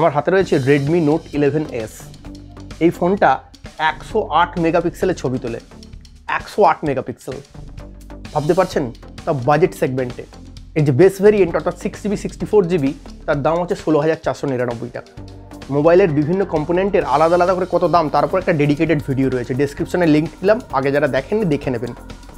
আমার হাতে রয়েছে Redmi Note 11s। এই ফোনটা 108 মেগাপিক্সেলের ছবি তোলে। 108 মেগাপিক্সেল, ভাবতে পারছেন? তা বাজেট সেগমেন্টে। এই যে বেস ভেরিয়েন্ট অর্থাৎ 6GB 64GB, তার দাম হচ্ছে 16,499 টাকা। মোবাইলের বিভিন্ন কম্পোনেন্টের আলাদা আলাদা করে কত দাম তার উপর একটা ডেডিকেটেড ভিডিও রয়েছে, ডেসক্রিপশনে লিঙ্ক দিলাম, আগে যারা দেখেননি দেখে নেবেন।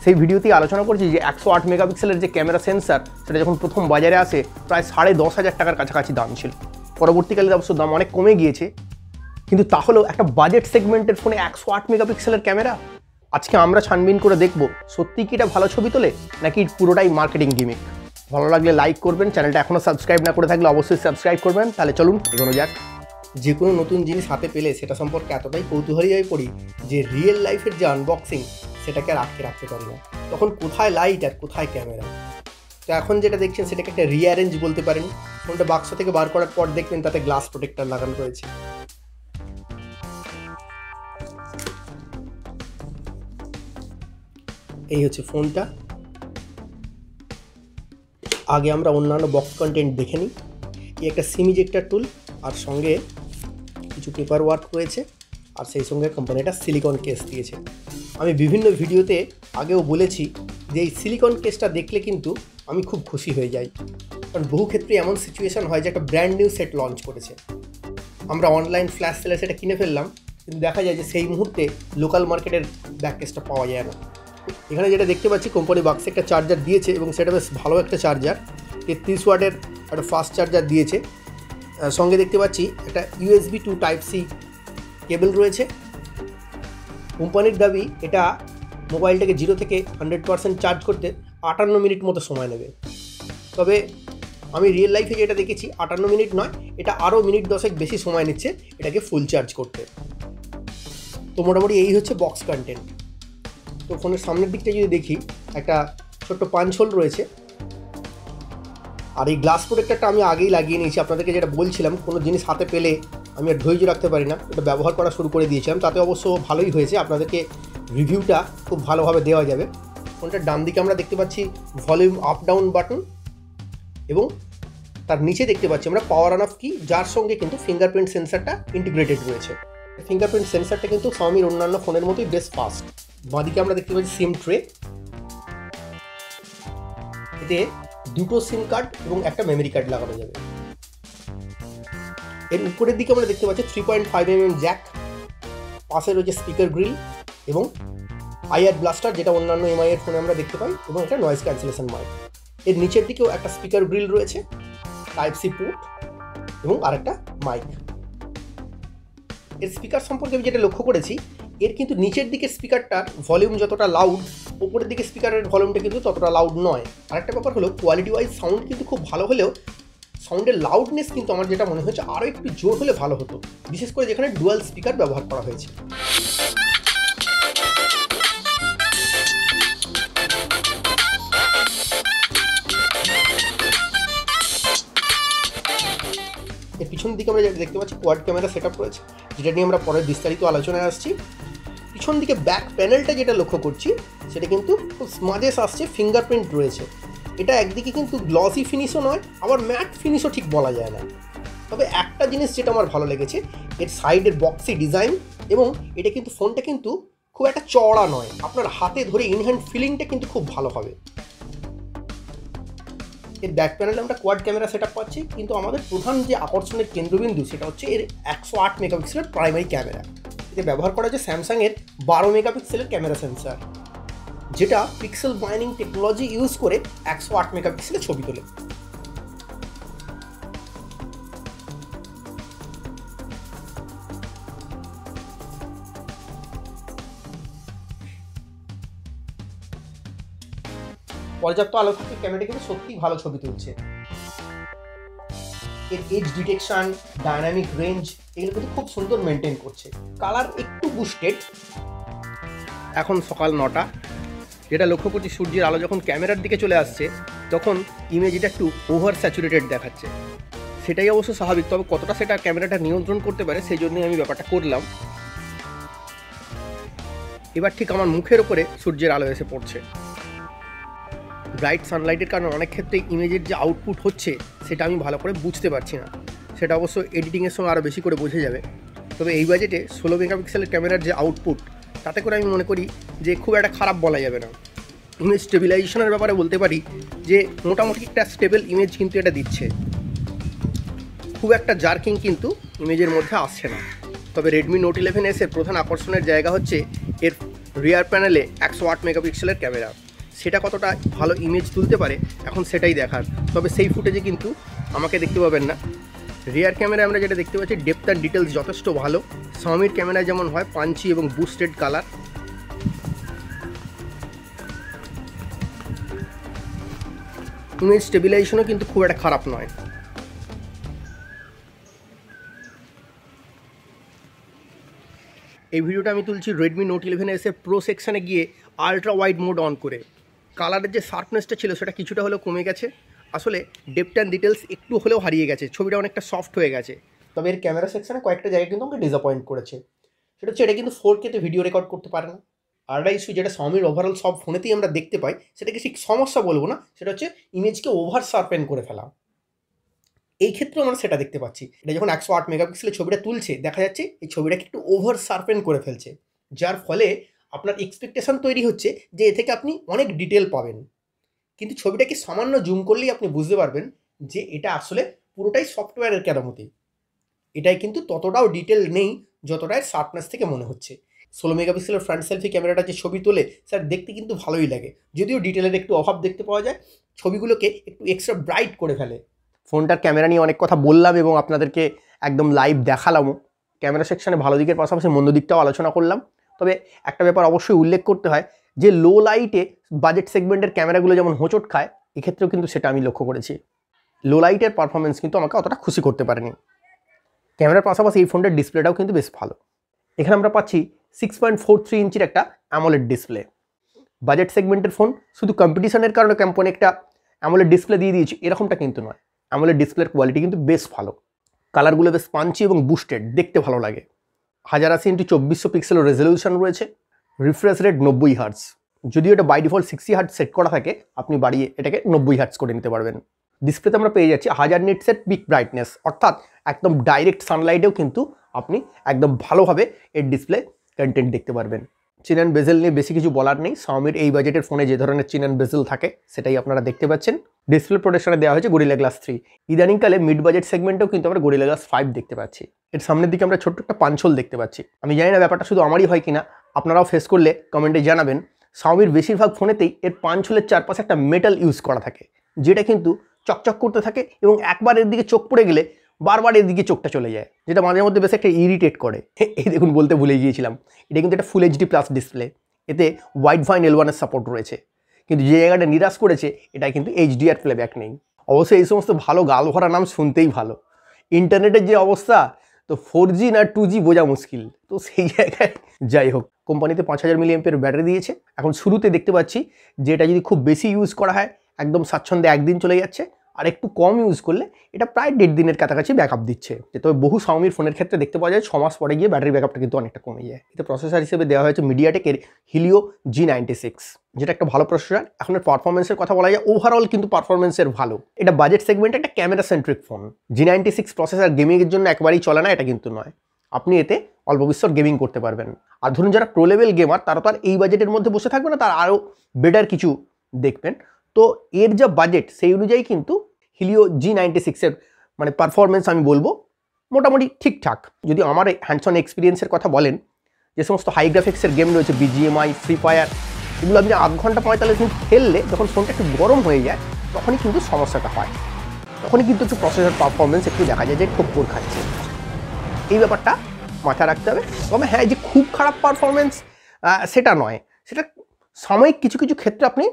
সেই ভিডিওতেই আলোচনা করছি যে 108 মেগাপিক্সেলের যে ক্যামেরা সেন্সার, সেটা যখন প্রথম বাজারে আসে প্রায় 10,500 টাকার কাছাকাছি দাম ছিল। পরবর্তীকালে অবশ্য দাম অনেক কমে গিয়েছে, কিন্তু তাহলেও একটা বাজেট সেগমেন্টের ফোনে 108 মেগাপিক্সেলের ক্যামেরা। আজকে আমরা ছানবিন করে দেখব সত্যি কি এটা ভালো ছবি তোলে নাকি পুরোটাই মার্কেটিং গিমিক। ভালো লাগলে লাইক করবেন, চ্যানেলটা এখনও সাবস্ক্রাইব না করে থাকলে অবশ্যই সাবস্ক্রাইব করবেন। তাহলে চলুন এগোনো যাক। যে কোনো নতুন জিনিস হাতে পেলে সেটা সম্পর্কে এতটাই কৌতূহলী হয়ে পড়ি যে রিয়েল লাইফের যে আনবক্সিং সেটাকে আর আটকে রাখতে পারি না। তখন কোথায় লাইট আর কোথায় ক্যামেরা। তো এখন যেটা দেখছেন সেটাকে একটা রিঅ্যারেঞ্জ বলতে পারেন। ফোনটা বাক্স থেকে বার করার পর দেখবেন তাতে গ্লাস প্রোটেক্টর লাগানো রয়েছে। এই হচ্ছে ফোনটা। আগে আমরা অন্যান্য বক্স কন্টেন্ট দেখে নিই। এই একটা সিম ইজেক্টর টুল, আর সঙ্গে কিছু পেপার ওয়ার্ক রয়েছে, আর সেই সঙ্গে কোম্পানিটা সিলিকন কেস দিয়েছে। আমি বিভিন্ন ভিডিওতে আগেও বলেছি যে এই সিলিকন কেসটা দেখলে কিন্তু আমি খুব খুশি হয়ে যাই, কারণ বহু ক্ষেত্রে এমন সিচুয়েশান হয় যে একটা ব্র্যান্ড নিউ সেট লঞ্চ করেছে, আমরা অনলাইন ফ্ল্যাশ সেলে সেটা কিনে ফেললাম, কিন্তু দেখা যায় যে সেই মুহূর্তে লোকাল মার্কেটের ব্যাক কেসটা পাওয়া যায় না। এখানে যেটা দেখতে পাচ্ছি কোম্পানি বাক্সে একটা চার্জার দিয়েছে, এবং সেটা বেশ ভালো একটা চার্জার, 33 ওয়াটের একটা ফাস্ট চার্জার দিয়েছে। সঙ্গে দেখতে পাচ্ছি একটা USB to Type C কেবল রয়েছে। কোম্পানির দাবি এটা মোবাইলটাকে 0 থেকে 100% চার্জ করতে 58 মিনিট মতো সময় নেবে। তবে আমি রিয়েল লাইফে যেটা দেখেছি 58 মিনিট নয়, এটা আরও মিনিট 10 বেশি সময় নিচ্ছে এটাকে ফুল চার্জ করতে। তো মোটামুটি এই হচ্ছে বক্স কন্টেন্ট। তো ফোনের সামনের দিকটা যদি দেখি, একটা ছোট্ট পাঞ্চ হোল রয়েছে, আর এই গ্লাস প্রোটেক্টরটা আমি আগেই লাগিয়ে নিয়েছি। আপনাদেরকে যেটা বলছিলাম, কোনো জিনিস হাতে পেলে আমি আর ধৈর্য রাখতে পারি না, এটা ব্যবহার করা শুরু করে দিয়েছিলাম। তাতে অবশ্য ভালোই হয়েছে, আপনাদেরকে রিভিউটা খুব ভালোভাবে দেওয়া যাবে। ফোনটার ডান দিকে আমরা দেখতে পাচ্ছি ভলিউম আপ ডাউন বাটন, এবং তার নিচে দেখতে পাচ্ছি আমরা পাওয়ার অন অফ কি, যার সঙ্গে কিন্তু ফিঙ্গারপ্রিন্ট সেন্সারটা ইন্টিগ্রেটেড রয়েছে। ফিঙ্গারপ্রিন্ট সেন্সারটা কিন্তু Xiaomiর অন্যান্য ফোনের মতোই বেশ ফাস্ট। বাঁদিকে আমরা দেখতে পাচ্ছি সিম ট্রে, এতে দুটো সিম কার্ড এবং একটা মেমরি কার্ড লাগানো যাবে। এর উপরের দিকে আমরা দেখতে পাচ্ছি 3.5mm জ্যাক, পাশে রয়েছে স্পিকার গ্রিল এবং আইআর ব্লাস্টার, যেটা অন্যান্য MI এর ফোনে আমরা দেখতে পাই, এবং একটা নয়েজ ক্যান্সেলেশন মাইক। এর নিচের দিকেও একটা স্পিকার গ্রিল রয়েছে, টাইপ সি পোর্ট এবং আরেকটা মাইক। এর স্পিকার সম্পর্কে আমি যেটা লক্ষ্য করেছি, এর কিন্তু নিচের দিকে স্পিকারটার ভলিউম যতটা লাউড, উপরের দিকে স্পিকারের ভলিউমটা কিন্তু ততটা লাউড নয়। আরেকটা ব্যাপার হলো কোয়ালিটি ওয়াইজ সাউন্ড কিন্তু খুব ভালো হলেও সাউন্ডের লাউডনেস কিন্তু আমার যেটা মনে হয়েছে আরও একটু জোর হলে ভালো হতো, বিশেষ করে যেখানে ডুয়াল স্পিকার ব্যবহার করা হয়েছে। এর পিছন দিকে আমরা দেখতে পাচ্ছি কোয়াড ক্যামেরা সেটআপ রয়েছে, যেটা নিয়ে আমরা পরে বিস্তারিত আলোচনায় আসছি। পিছন দিকে ব্যাক প্যানেলটা যেটা লক্ষ্য করছি, সেটা কিন্তু খুব স্মাজেস আসছে, ফিঙ্গারপ্রিন্ট রয়েছে। এটা একদিকে কিন্তু গ্লসি ফিনিশও নয়, আবার ম্যাট ফিনিশও ঠিক বলা যায় না। তবে একটা জিনিস যেটা আমার ভালো লেগেছে, এর সাইডের বক্সি ডিজাইন, এবং এটা কিন্তু ফোনটা কিন্তু খুব একটা চওড়া নয়, আপনার হাতে ধরে ইনহ্যান্ড ফিলিংটা কিন্তু খুব ভালো হবে। এর ব্যাক প্যানেলে আমরা কোয়াড ক্যামেরা সেটআপ পাচ্ছি, কিন্তু আমাদের প্রধান যে আকর্ষণের কেন্দ্রবিন্দু সেটা হচ্ছে এর 108 মেগাপিক্সেলের প্রাইমারি ক্যামেরা। এতে ব্যবহার করা হচ্ছে স্যামসাংয়ের 12 মেগাপিক্সেলের ক্যামেরা সেন্সার, যেটা পিক্সেল মাইনিং টেকনোলজি ইউজ করে 108 মেগাপিক্সেলের ছবি তোলে। পর্যাপ্ত আলো থাকলে ক্যামেরাটা কিন্তু সত্যিই ভালো ছবি তুলছে। এর এজ ডিটেকশন, ডাইনামিক রেঞ্জ, এগুলো কিন্তু খুব সুন্দর মেনটেন করছে। কালার একটু বুস্টেড। এখন সকাল 9টা, যেটা লক্ষ্য করছি সূর্যের আলো যখন ক্যামেরার দিকে চলে আসছে তখন ইমেজটা একটু ওভার স্যাচুরেটেড দেখাচ্ছে। সেটাই অবশ্য স্বাভাবিক, তবে কতটা সেটা ক্যামেরাটা নিয়ন্ত্রণ করতে পারে সেই জন্যই আমি ব্যাপারটা করলাম। এবার ঠিক আমার মুখের ওপরে সূর্যের আলো এসে পড়ছে। ব্রাইট সানলাইটের কারণে অনেক ক্ষেত্রে ইমেজের যে আউটপুট হচ্ছে সেটা আমি ভালো করে বুঝতে পারছি না। সেটা অবশ্য এডিটিংয়ের সঙ্গে আরও বেশি করে বোঝা যাবে। তবে এই বাজেটে 16 মেগাপিক্সেলের ক্যামেরার যে আউটপুট, তাতে করে আমি মনে করি যে খুব একটা খারাপ বলা যাবে না। ইমেজ স্টেবিলাইজেশনের ব্যাপারে বলতে পারি যে মোটামুটি একটা স্টেবল ইমেজ কিন্তু এটা দিচ্ছে, খুব একটা জার্কিং কিন্তু ইমেজের মধ্যে আসছে না। তবে রেডমি নোট 11s এর প্রধান আকর্ষণের জায়গা হচ্ছে এর রিয়ার প্যানেলে 108 মেগাপিক্সেলের ক্যামেরা। সেটা কতটা ভালো ইমেজ তুলতে পারে এখন সেটাই দেখার। তবে সেই ফুটেজে কিন্তু আমাকে দেখতে পাবেন না। রিয়ার ক্যামেরায় আমরা যেটা দেখতে পাচ্ছি, ডেপথ অ্যান্ড ডিটেলস যথেষ্ট ভালো। Xiaomiর ক্যামেরায় যেমন হয় পাঞ্চি এবং বুস্টেড কালার, ইমেজ স্টেবিলাইজেশনও কিন্তু খুব একটা খারাপ নয়। এই ভিডিওটা আমি তুলছি রেডমি নোট 11s এর প্রো সেকশানে গিয়ে আলট্রা ওয়াইড মোড অন করে। কালারের যে শার্পনেসটা ছিল সেটা কিছুটা হলেও কমে গেছে। আসলে ডেপথ অ্যান্ড ডিটেলস একটু হলেও হারিয়ে গেছে, ছবিটা অনেকটা সফট হয়ে গেছে। তবে এর ক্যামেরা সেকশানে কয়েকটা জায়গায় কিন্তু আমাকে ডিসঅ্যাপয়েন্ট করেছে। সেটা হচ্ছে এটা কিন্তু 4K তে ভিডিও রেকর্ড করতে পারে না। আরেকটা ইস্যু যেটা Xiaomiর ওভারঅল সব ফোনেতেই আমরা দেখতে পাই, সেটাকে ঠিক সমস্যা বলবো না, সেটা হচ্ছে ইমেজকে ওভার শার্পেন করে ফেলা। এই ক্ষেত্রেও আমরা সেটা দেখতে পাচ্ছি। এটা যখন 108 মেগাপিক্সেলের ছবিটা তুলছে, দেখা যাচ্ছে এই ছবিটাকে একটু ওভার শার্পেন করে ফেলছে, যার ফলে আপনার এক্সপেকটেশন তৈরি হচ্ছে যে এ থেকে আপনি অনেক ডিটেল পাবেন। কিন্তু ছবিটাকে সামান্য জুম করলেই আপনি বুঝতে পারবেন যে এটা আসলে পুরোটাই সফটওয়্যারের কেরামতি। এটাই কিন্তু ততটাও ডিটেল নেই যতটাই শার্পনেস থেকে মনে হচ্ছে। 16 মেগাপিক্সেলের ফ্রন্ট সেলফি ক্যামেরাটা যে ছবি তোলে, স্যার দেখতে কিন্তু ভালোই লাগে, যদিও ডিটেলের একটু অভাব দেখতে পাওয়া যায়। ছবিগুলোকে একটু এক্সট্রা ব্রাইট করে ফেলে। ফোনটার ক্যামেরা নিয়ে অনেক কথা বললাম এবং আপনাদেরকে একদম লাইভ দেখালামও। ক্যামেরা সেকশানে ভালো দিকের পাশাপাশি মন্দ দিকটাও আলোচনা করলাম। তবে একটা ব্যাপার অবশ্যই উল্লেখ করতে হয় যে লো লাইটে বাজেট সেগমেন্টের ক্যামেরাগুলো যেমন হোঁচট খায়, এক্ষেত্রেও কিন্তু সেটা আমি লক্ষ্য করেছি। লো লাইটের পারফরমেন্স কিন্তু আমাকে অতটা খুশি করতে পারেনি। ক্যামেরার পাশাপাশি এই ফোনটার ডিসপ্লেটাও কিন্তু বেশ ভালো। এখানে আমরা পাচ্ছি 6.43 ইঞ্চির একটা AMOLED ডিসপ্লে। বাজেট সেগমেন্টের ফোন শুধু কম্পিটিশনের কারণে কোম্পানি একটা AMOLED ডিসপ্লে দিয়ে দিয়েছে এরকমটা কিন্তু নয়। AMOLED ডিসপ্লের কোয়ালিটি কিন্তু বেশ ভালো। কালারগুলো বেশ পাঞ্চি এবং বুস্টেড, দেখতে ভালো লাগে। 1080x2400 পিক্সেলের রেজলিউশন রয়েছে। Refresh rate 90 hertz. যদিও এটা বাই ডিফল্ট 60 হার্টজ সেট করা থাকে, আপনি বাড়িয়ে এটাকে 90 হার্টজ করে নিতে পারবেন। ডিসপ্লেতে আমরা পেয়ে যাচ্ছি 1000 নিটসের পিক ব্রাইটনেস, অর্থাৎ একদম ডাইরেক্ট সানলাইটেও কিন্তু আপনি একদম ভালোভাবে এর ডিসপ্লে কন্টেন্ট দেখতে পারবেন। চিন অ্যান্ড বেজেল নিয়ে বেশি কিছু বলার নেই। Xiaomiর এই বাজেটের ফোনে যে ধরনের চিন অ্যান্ড বেজেল থাকে সেটাই আপনারা দেখতে পাচ্ছেন। ডিসপ্লে প্রোটেকশনে দেওয়া হয়েছে গরিলা গ্লাস 3। ইদানিংকালে মিড বাজেট সেগমেন্টেও কিন্তু আমরা গরিলা গ্লাস 5 দেখতে পাচ্ছি। এর সামনের দিকে আমরা ছোট্ট একটা পাঞ্চল দেখতে পাচ্ছি। আমি জানি না ব্যাপারটা শুধু আমারই হয় কিনা, আপনারাও ফেস করলে কমেন্টে জানাবেন। Xiaomiর বেশিরভাগ ফোনেতেই এর পাঞ্চলের চারপাশে একটা মেটাল ইউজ করা থাকে, যেটা কিন্তু চকচক করতে থাকে এবং একবার এর দিকে চোখ পড়ে গেলে বারবার এর দিকে চোখটা চলে যায়, যেটা মাঝে মধ্যে বেশ একটা ইরিটেট করে। এই দেখুন, বলতে ভুলে গিয়েছিলাম, এটা কিন্তু একটা ফুল HD প্লাস ডিসপ্লে। এতে ওয়াইড ফাইন L1 সাপোর্ট রয়েছে, কিন্তু যে জায়গাটা নিরাশ করেছে এটা কিন্তু HDR প্লেব্যাক নেই। অবশ্যই এই সমস্ত ভালো গাল ভরা নাম শুনতেই ভালো। ইন্টারনেটের যে অবস্থা, তো 4G না 2G বোঝা মুশকিল। তো সেই জায়গায় যাই হোক, কোম্পানিতে 5000 mAh ব্যাটারি দিয়েছে। এখন শুরুতে দেখতে পাচ্ছি যে এটা যদি খুব বেশি ইউজ করা হয় একদম স্বাচ্ছন্দ্যে একদিন চলে যাচ্ছে, আর একটু কম ইউজ করলে এটা প্রায় 1.5 দিনের কাছাকাছি ব্যাকআপ দিচ্ছে। তবে বহু Xiaomiর ফোনের ক্ষেত্রে দেখতে পাওয়া যায় 6 মাস পরে গিয়ে ব্যাটারি ব্যাকআপটা কিন্তু অনেকটা কমে যায়। এতে প্রসেসর হিসেবে দেওয়া হয়েছে মিডিয়াটেকের Helio G96, যেটা একটা ভালো প্রসেসর। এখন এর পারফরমেন্সের কথা বলা যায়, ওভারঅল কিন্তু পারফরমেন্সের ভালো। এটা বাজেট সেগমেন্টে একটা camera centric phone. G96 processor গেমিংয়ের জন্য একবারই চলে না, এটা কিন্তু নয়। আপনি এতে অল্প বিস্তর গেমিং করতে পারবেন। আর ধরুন যারা প্রো লেভেল গেমার, তারা তো আর এই বাজেটের মধ্যে বসে থাকবে না, তার আরও বেটার কিছু দেখবেন। তো এর যা বাজেট সেই অনুযায়ী কিন্তু Helio G96 এর মানে পারফরমেন্স আমি বলবো মোটামুটি ঠিকঠাক। যদি আমার হ্যান্ডস অন এক্সপিরিয়েন্সের কথা বলেন, যে সমস্ত হাই গ্রাফিক্সের গেম রয়েছে BGMI, ফ্রি ফায়ার, এগুলো আপনি 8 ঘন্টা 45 মিনিট খেললে যখন ফোনটা একটু গরম হয়ে যায় তখনই কিন্তু সমস্যাটা হয়। তখনই কিন্তু একটু প্রসেসর পারফরমেন্স একটু দেখা যায় যে ঠোক্কর খাচ্ছে। এই ব্যাপারটা মাথায় রাখতে হবে। তবে হ্যাঁ, যে খুব খারাপ পারফরমেন্স সেটা নয়, সেটা সাময়িক কিছু কিছু ক্ষেত্রে আপনি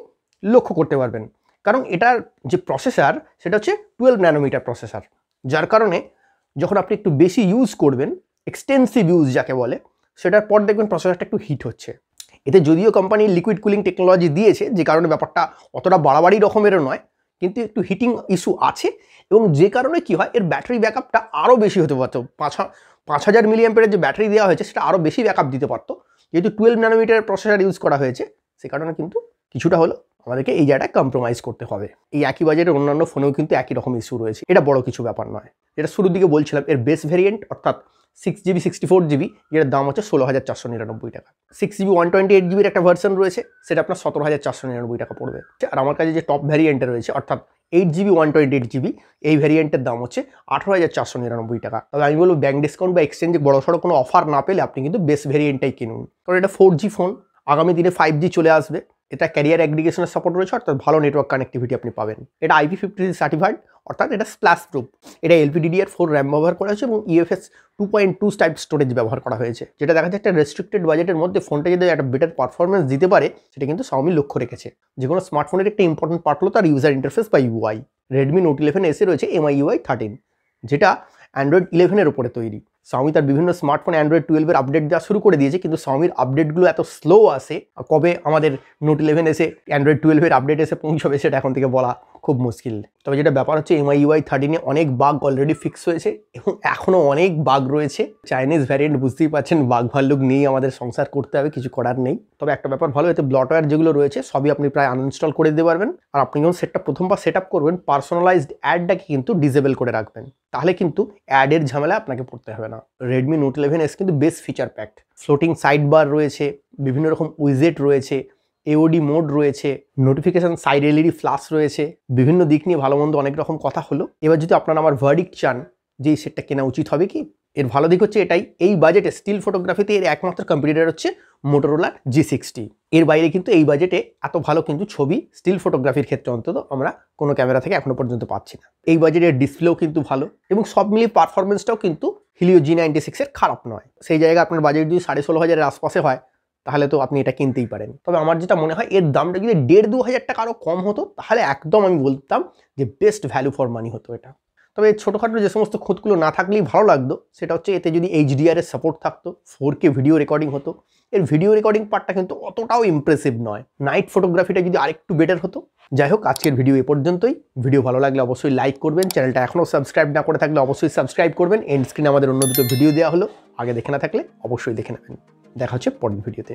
লক্ষ্য করতে পারবেন। কারণ এটার যে প্রসেসর সেটা হচ্ছে 12 ন্যানোমিটার প্রসেসর, যার কারণে যখন আপনি একটু বেশি ইউজ করবেন, এক্সটেন্সিভ ইউজ যাকে বলে, সেটার পর দেখবেন প্রসেসরটা একটু হিট হচ্ছে। এতে যদিও কোম্পানি লিকুইড কুলিং টেকনোলজি দিয়েছে, যে কারণে ব্যাপারটা অতটা বাড়াবাড়ি রকমেরও নয়, কিন্তু একটু হিটিং ইস্যু আছে, এবং যে কারণে কি হয়, এর ব্যাটারি ব্যাকআপটা আরও বেশি হতে পারতো। 5000 mAh যে ব্যাটারি দেওয়া হয়েছে সেটা আরও বেশি ব্যাকআপ দিতে পারতো। যেহেতু 12 ন্যানোমিটার প্রসেসর ইউজ করা হয়েছে, সে কারণে কিন্তু কিছুটা হলো আমাদেরকে এই জায়গায় কম্প্রোমাইজ করতে হবে। এই একই বাজেটের অন্যান্য ফোনেও কিন্তু একই রকম ইস্যু রয়েছে, এটা বড় কিছু ব্যাপার নয়। যেটা শুরুর দিকে বলছিলাম, এর বেস ভ্যারিয়েন্ট অর্থাৎ 6GB 64GB, যেটার দাম হচ্ছে 16,499 টাকা। 6GB 128GB একটা ভার্সন রয়েছে, সেটা আপনার 17,499 টাকা পড়বে। আর আমার কাছে যে টপ ভ্যারিয়েন্টে রয়েছে অর্থাৎ 8GB 128GB, এই ভ্যারিয়েন্টের দাম হচ্ছে 18,499 টাকা। তবে আমি বলবো ব্যাংক ডিসকাউন্ট বা এক্সচেঞ্জে বড়সড় কোনো অফার না পেলে আপনি কিন্তু বেস ভ্যারিয়েন্টটাই কিনুন, কারণ এটা 4G ফোন, আগামী দিনে 5G চলে আসবে। এটা ক্যারিয়ার অ্যাগ্রিগেশনের সাপোর্ট রয়েছে, অর্থাৎ ভালো নেটওয়ার্ক কানেক্টিভিটি আপনি পাবেন। এটা IP53 সার্টিফাইড, অর্থাৎ এটা স্প্ল্যাশ প্রুফ। এটা LPDDR4 র্যাম ব্যবহার করা হয়েছে এবং UFS 2.2 টাইপ স্টোরেজ ব্যবহার করা হয়েছে, যেটা দেখা যাচ্ছে একটা রেস্ট্রিক্টেড বাজেটের মধ্যে ফোনটা যদি একটা বেটার পারফরমেন্স দিতে পারে, সেটা কিন্তু Xiaomi লক্ষ্য রেখেছে। যে কোনো স্মার্টফোনের একটা ইম্পর্টেন্ট পার্ট হলো তার ইউজার ইন্টারফেস বা UI। Redmi Note 11 রয়েছে MIUI 13, যেটা Android 11-এর উপরে তৈরি। Xiaomi তার বিভিন্ন স্মার্টফোনে Android 12-এর আপডেট দেওয়া শুরু করে দিয়েছে, কিন্তু Xiaomiর আপডেটগুলো এত স্লো আসে, কবে আমাদের Note 11 এসে Android 12-এর আপডেট এসে পৌঁছবে সেটা এখন থেকে বলা খুব মুশকিল। তবে যেটা ব্যাপার হচ্ছে, MIUI 13-এ অনেক বাগ অলরেডি ফিক্স হয়েছে এবং এখনও অনেক বাগ রয়েছে। চাইনিজ ভ্যারিয়েন্ট বুঝতেই পারছেন, বাগ ভাল্লুক নিয়ে আমাদের সংসার করতে হবে, কিছু করার নেই। তবে একটা ব্যাপার ভালো, এতে ব্লটওয়্যার যেগুলো রয়েছে সবই আপনি প্রায় আনইনস্টল করে দিতে পারবেন। আর আপনি যখন প্রথমবার সেট আপ করবেন, পার্সোনালাইজড অ্যাডটাকে কিন্তু ডিসেবল করে রাখবেন, তাহলে কিন্তু অ্যাডের ঝামেলা আপনাকে পড়তে হবে না। Redmi Note 11s কিন্তু বেশ feature packed. Floating side bar রয়েছে, বিভিন্ন রকম উইজেট রয়েছে, AOD মোড রয়েছে, নোটিফিকেশন সাইড LED ফ্ল্যাশ রয়েছে। বিভিন্ন দিক নিয়ে ভালো মন্দ অনেক রকম কথা হলো। এবার যদি আপনারা আমার ভার্ডিক্ট চান যে এই সেটটা কেনা উচিত হবে কি, এর ভালো দিক হচ্ছে এটাই, এই বাজেটে স্টিল ফটোগ্রাফিতে এর একমাত্র কম্পিটিটর হচ্ছে Motorola G60। এর বাইরে কিন্তু এই বাজেটে এত ভালো কিন্তু ছবি স্টিল ফটোগ্রাফির ক্ষেত্রে অন্তত আমরা কোনো ক্যামেরা থেকে এখনো পর্যন্ত পাচ্ছি না। এই বাজেটের ডিসপ্লেও কিন্তু ভালো এবং সব মিলিয়ে পারফরমেন্সটাও কিন্তু Helio G96-এর খারাপ নয়। সেই জায়গায় আপনার বাজেট যদি 16,500-এর আশপাশে হয়, তাহলে তো আপনি এটা কিনতেই পারেন। তবে আমার যেটা মনে হয়, এর দামটা যদি 1,500-2 হাজার টাকা আরও কম হতো, তাহলে একদম আমি বলতাম যে বেস্ট ভ্যালু ফর মানি হতো এটা। তবে ছোটোখাটো যে সমস্ত খুঁতগুলো না থাকলেই ভালো লাগতো, সেটা হচ্ছে এতে যদি HDR-এর সাপোর্ট থাকতো, 4K ভিডিও রেকর্ডিং হতো। এর ভিডিও রেকর্ডিং পার্টটা কিন্তু অতটাও ইমপ্রেসিভ নয়। নাইট ফটোগ্রাফিটা যদি আরেকটু বেটার হতো। যাই হোক, আজকের ভিডিও এ পর্যন্তই। ভিডিও ভালো লাগলে অবশ্যই লাইক করবেন, চ্যানেলটা এখনও সাবস্ক্রাইব না করে থাকলে অবশ্যই সাবস্ক্রাইব করবেন। এন্ড স্ক্রিনে আমাদের অন্য দুটো ভিডিও দেওয়া হলো, আগে দেখে না থাকলে অবশ্যই দেখে নেবেন। দেখা হচ্ছে পরের ভিডিওতে।